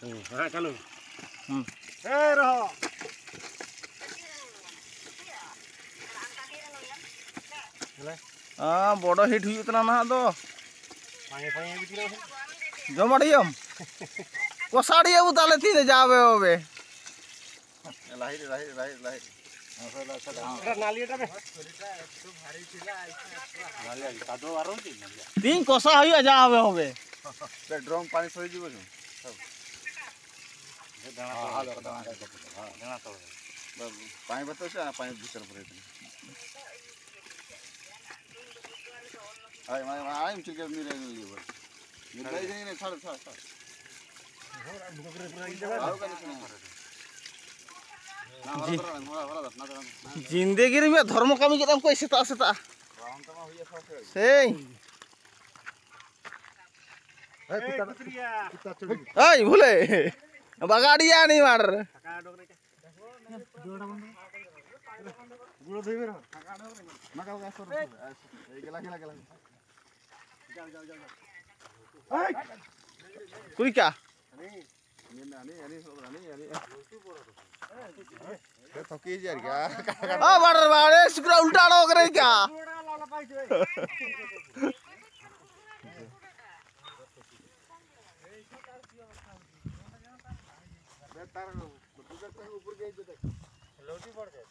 हां चलो ए रहो बड़ हिट हुई ना दो पानी पानी बिटिरा जमाड़ियम कोसाड़ी अब ताले तीन जावे होबे लाहिर लाहिर लाहिर लाहिर नालियाटा में तो भारी थिला नालिया कादो आरो छी तीन कोसा हुई जावे होबे ते ड्रम पानी सोई जीवो छु देना तो पानी बतो से पानी भीतर पड़े आय आय चिके मिले ये बस मिले नहीं छाड़ छाड़ छाड़ जिंदगी में धर्म कमी के कोई सेता सेता से ओए भूले बगाड़िया नहीं मार गुलो धोइबे रह मका का सर ए गेला गेला गेला ए कुरी क्या थकी यार क्या बाड़ बाड़े सुकरा उल्टा रो करे क्या तार ऊपर गई देख लोटी पड़ जाए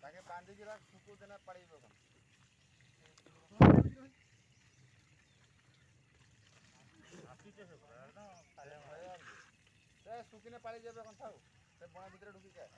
ताके बांधी के रख सुकू देना पड़ेगा सुखिने पाड़ी जाबे कोन थाउ से बणा भीतर ढुकी जाए